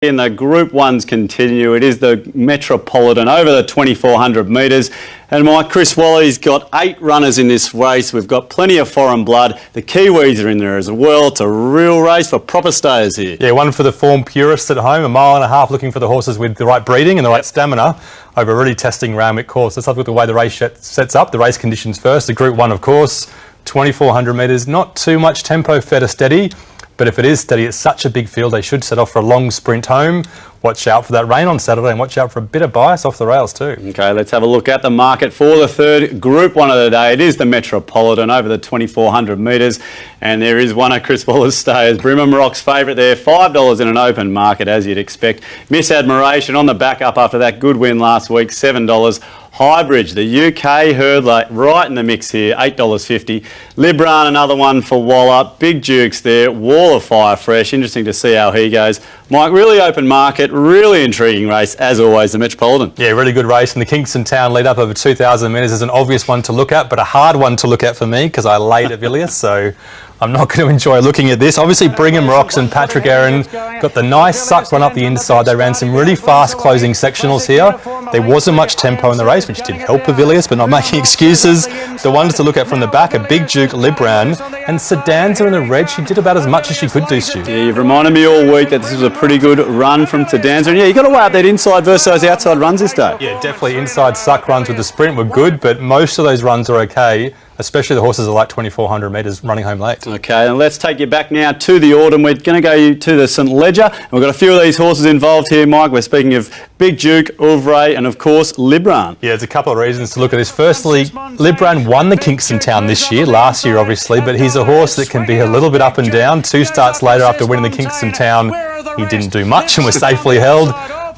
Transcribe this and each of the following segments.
In the Group 1s continue. It is the Metropolitan over the 2,400 metres. And Chris Wally's got 8 runners in this race. We've got plenty of foreign blood. The Kiwis are in there as well. It's a real race for proper stayers here. Yeah, one for the form purists at home. 1.5 miles looking for the horses with the right breeding and the right stamina over a really testing Randwick course. Let's have a look at the way the race sets up. The race conditions first. The Group 1, of course, 2,400 metres. Not too much tempo, fair to steady. But if it is steady, it's such a big field, they should set off for a long sprint home. Watch out for that rain on Saturday and watch out for a bit of bias off the rails too. Okay, let's have a look at the market for the third Group 1 of the day. It is the Metropolitan over the 2,400 metres. And there is one of Chris Waller's stayers, Brimham Rock's favourite there, $5 in an open market as you'd expect. Miss Admiration on the back up after that good win last week, $7. Highbridge, the UK hurdler, right in the mix here, $8.50. Libran, another one for Waller. Big Dukes there, Wall of Fire fresh. Interesting to see how he goes. Mike, really open market, really intriguing race, as always, the Metropolitan. Yeah, really good race. And the Kingston Town lead up over 2,000 metres is an obvious one to look at, but a hard one to look at for me because I laid at Villiers, so I'm not going to enjoy looking at this. Obviously, Brigham Rocks and Patrick Aaron got the nice suck run up the inside. They ran some really fast closing sectionals here. There wasn't much tempo in the race, which did help Villiers, but not making excuses. The ones to look at from the back are Big Duke, Libran, and Sedanza in the red. She did about as much as she could do, Stu. Yeah, you've reminded me all week that this was a pretty good run from Sedanza. And yeah, you got to weigh up that inside versus those outside runs this day. Yeah, definitely inside suck runs with the sprint were good, but most of those runs are okay. Especially the horses are like 2,400 metres running home late. Okay, and let's take you back now to the autumn. We're going to go to the St Ledger. And we've got a few of these horses involved here, Mike. We're speaking of Big Duke, Ouvray, and of course, Libran. Yeah, there's a couple of reasons to look at this. Firstly, Libran won the Kingston Town this year, last year obviously, but he's a horse that can be a little bit up and down. 2 starts later after winning the Kingston Town, he didn't do much and was safely held.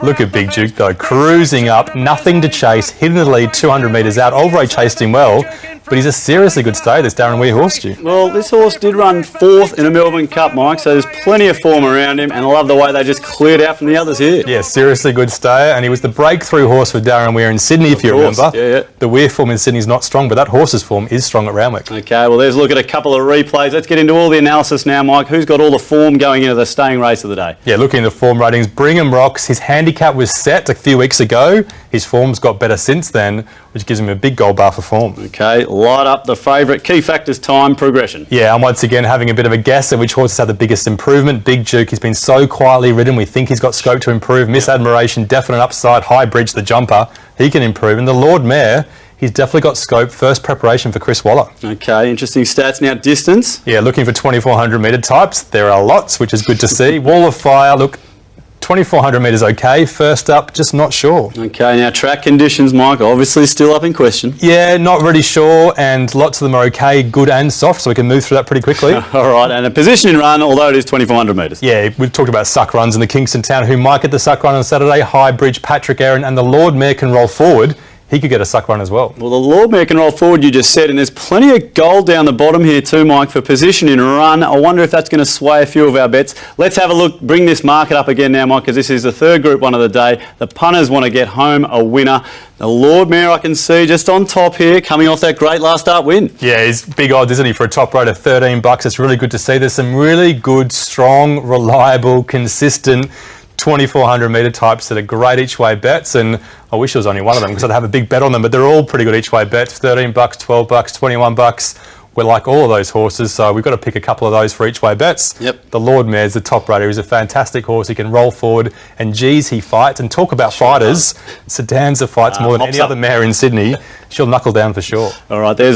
Look at Big Duke though, cruising up, nothing to chase, hitting the lead 200 metres out. Ouvray chased him well, but he's a seriously good stay, this Darren Weir horse, Stu. Well, this horse did run 4th in a Melbourne Cup, Mike, so there's plenty of form around him, and I love the way they just cleared out from the others here. Yeah, seriously good stayer, and he was the breakthrough horse for Darren Weir in Sydney, if you remember. Yeah. The Weir form in Sydney is not strong, but that horse's form is strong at Randwick. Okay, well, there's a look at a couple of replays. Let's get into all the analysis now, Mike. Who's got all the form going into the staying race of the day? Yeah, looking at the form ratings, Brigham Rocks, his handicap was set a few weeks ago. His form's got better since then, which gives him a big gold bar for form. Okay, light up the favourite. Key factors, time, progression. Yeah, I'm once again having a bit of a guess at which horses have the biggest improvement. Big Duke, he's been so quietly ridden, we think he's got scope to improve. Miss Admiration, definite upside. Highbridge, the jumper, he can improve. And the Lord Mayor, he's definitely got scope. First preparation for Chris Waller. Okay, interesting stats. Now, distance. Yeah, looking for 2,400 metre types. There are lots, which is good to see. Wall of Fire, look, 2,400 metres okay. First up, just not sure. Okay, now track conditions, Mike, obviously still up in question. Yeah, not really sure, and lots of them are okay, good and soft, so we can move through that pretty quickly. All right, and a positioning run, although it is 2,400 metres. Yeah, we've talked about suck runs in the Kingston Town. Who might get the suck run on Saturday? Highbridge, Patrick Aaron, and the Lord Mayor can roll forward. He could get a suck run as well. Well, the Lord Mayor can roll forward, you just said, and there's plenty of gold down the bottom here too, Mike, for position in run. I wonder if that's going to sway a few of our bets. Let's have a look, bring this market up again now, Mike, because this is the third Group 1 of the day. The punters want to get home a winner. The Lord Mayor, I can see, just on top here, coming off that great last start win. Yeah, he's big odds, isn't he, for a top rate of $13. It's really good to see. There's some really good, strong, reliable, consistent 2,400 metre types that are great each way bets, and I wish there was only one of them because I'd have a big bet on them, but they're all pretty good each way bets. $13, $12, $21. We like all of those horses, so we've got to pick a couple of those for each way bets. Yep. The Lord Mayor's the top rater. He's a fantastic horse. He can roll forward, and geez, he fights. And talk about fighters, Sedanza fights more than any other mare in Sydney. She'll knuckle down for sure. All right, there's